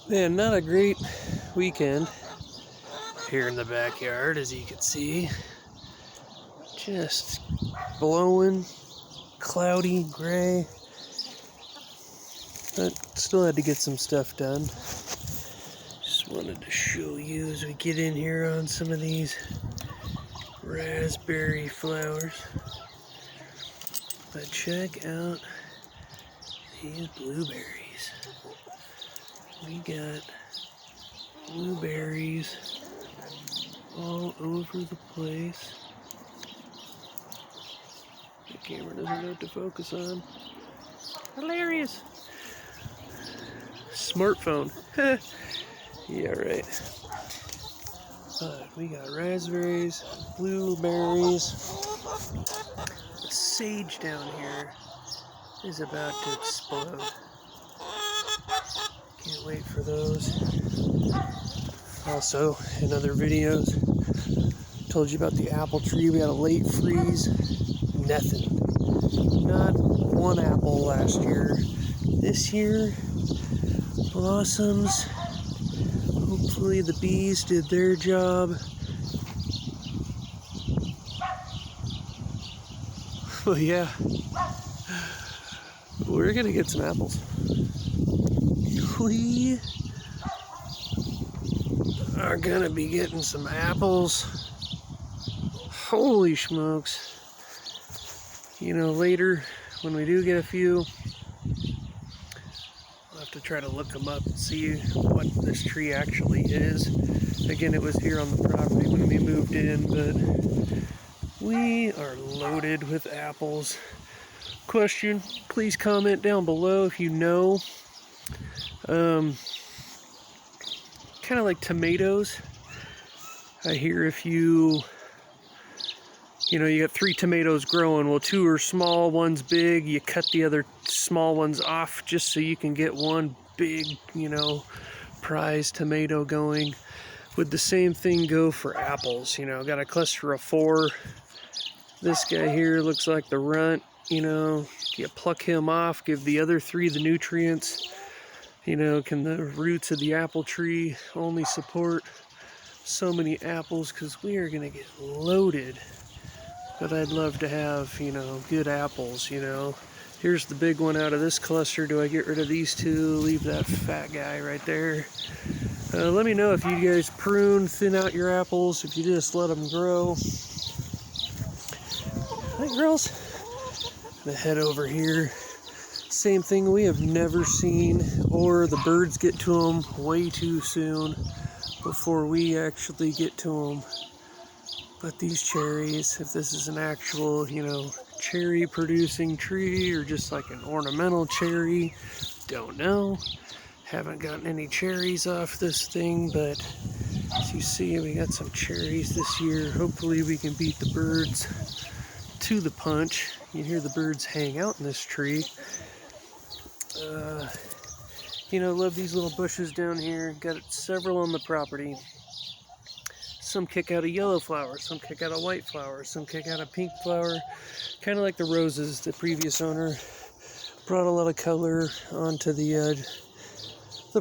Man, not a great weekend here in the backyard, as you can see. Just blowing, cloudy, gray. But still had to get some stuff done. Just wanted to show you as we get in here on some of these raspberry flowers. But check out these blueberries. We got blueberries all over the place. The camera doesn't know what to focus on. Hilarious. Smartphone. Yeah, right. But we got raspberries, blueberries. The sage down here is about to explode. Can't wait for those. Also, in other videos, told you about the apple tree. We had a late freeze. Nothing. Not one apple last year. This year, blossoms. Hopefully the bees did their job. Oh yeah. We're gonna get some apples. We are gonna be getting some apples. Holy smokes. You know, later when we do get a few, I'll have to try to look them up and see what this tree actually is. Again, it was here on the property when we moved in, but we are loaded with apples. Question, please comment down below if you know. Kind of like tomatoes. I hear if you got 3 tomatoes growing, well 2 are small, one's big, you cut the other small ones off just so you can get one big, prize tomato going. Would the same thing go for apples? Got a cluster of 4. This guy here looks like the runt, you pluck him off, give the other 3 the nutrients. Can the roots of the apple tree only support so many apples? Because we are going to get loaded. But I'd love to have, good apples, Here's the big one out of this cluster. Do I get rid of these 2? Leave that fat guy right there. Let me know if you guys prune, thin out your apples, if you just let them grow. Hey, girls. I'm going to head over here. Same thing, we have never seen, or the birds get to them way too soon before we actually get to them. But these cherries, if this is an actual, cherry producing tree or just like an ornamental cherry, don't know. Haven't gotten any cherries off this thing, but as you see, we got some cherries this year. Hopefully we can beat the birds to the punch. You hear the birds hang out in this tree. Love these little bushes down here. Got several on the property. Some kick out a yellow flower, some kick out a white flower, some kick out a pink flower. Kind of like the roses. The previous owner brought a lot of color onto the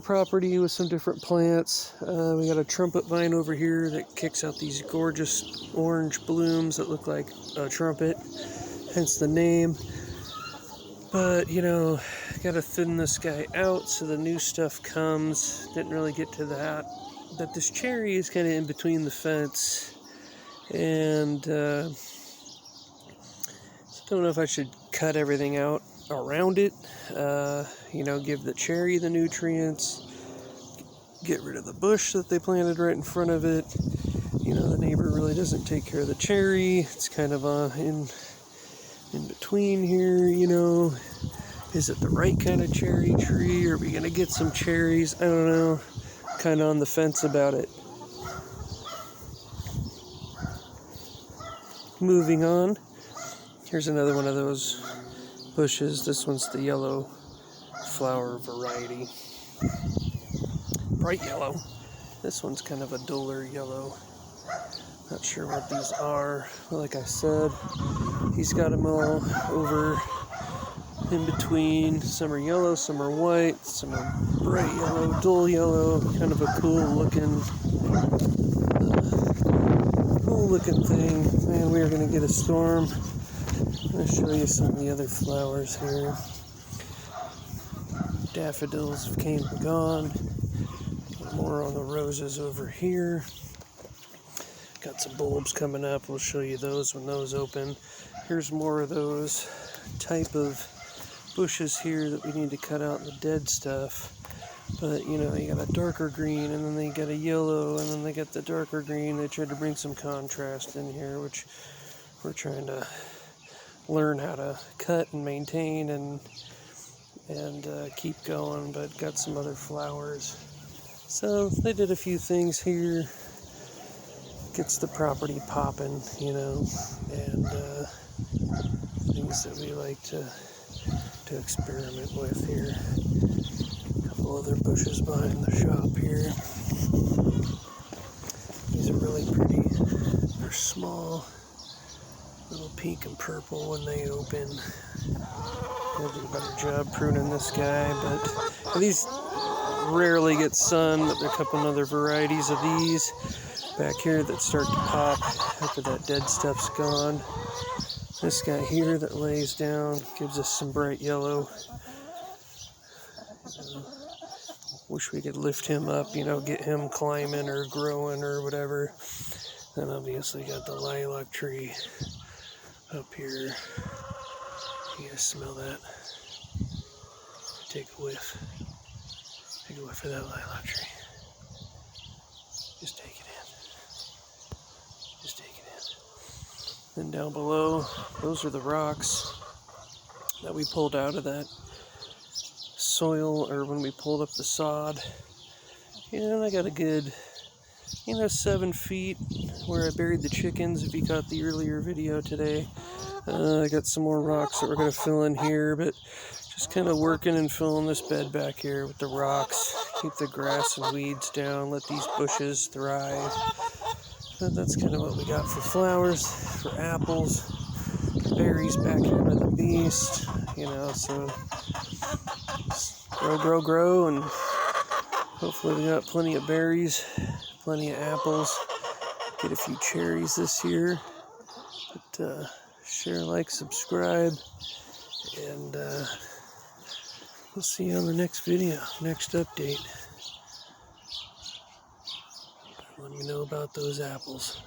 property with some different plants. We got a trumpet vine over here that kicks out these gorgeous orange blooms that look like a trumpet, hence the name. But, gotta thin this guy out so the new stuff comes. Didn't really get to that. But this cherry is kind of in between the fence. And, I don't know if I should cut everything out around it. Give the cherry the nutrients. Get rid of the bush that they planted right in front of it. The neighbor really doesn't take care of the cherry. It's kind of in between here, Is it the right kind of cherry tree? Are we going to get some cherries? I don't know. Kind of on the fence about it. Moving on. Here's another one of those bushes. This one's the yellow flower variety. Bright yellow. This one's kind of a duller yellow. Not sure what these are. But like I said, he's got them all over in between. Some are yellow, some are white, some are bright yellow, dull yellow. Kind of a cool looking thing. Man, we are going to get a storm. I'm going to show you some of the other flowers here. Daffodils have came and gone. More on the roses over here. Got some bulbs coming up. We'll show you those when those open. Here's more of those type of bushes here that we need to cut out the dead stuff. But you know, you got a darker green, and then they got a yellow, and then they got the darker green. They tried to bring some contrast in here, which we're trying to learn how to cut and maintain and keep going. But got some other flowers. So they did a few things here. Gets the property popping, you know, and things that we like to experiment with here. A couple other bushes behind the shop here. These are really pretty. They're small, little pink and purple when they open. I'll do a better job pruning this guy, but these rarely get sun, but there are a couple other varieties of these back here that start to pop after that dead stuff's gone. This guy here that lays down gives us some bright yellow. Wish we could lift him up, you know, get him climbing or growing or whatever. Then obviously got the lilac tree up here. You guys smell that? Take a whiff. Take a whiff of that lilac tree. Just take it in. Just take it in. Then down below, those are the rocks that we pulled out of that soil, or when we pulled up the sod. And I got a good, 7 feet where I buried the chickens, if you caught the earlier video today. I got some more rocks that we're going to fill in here, but just kind of working and filling this bed back here with the rocks. Keep the grass and weeds down, let these bushes thrive. But that's kind of what we got for flowers, for apples, berries back here with the beast, so grow, and hopefully we got plenty of berries, plenty of apples, get a few cherries this year. But share, like, subscribe, and we'll see you on the next video, next update. Let me know about those apples.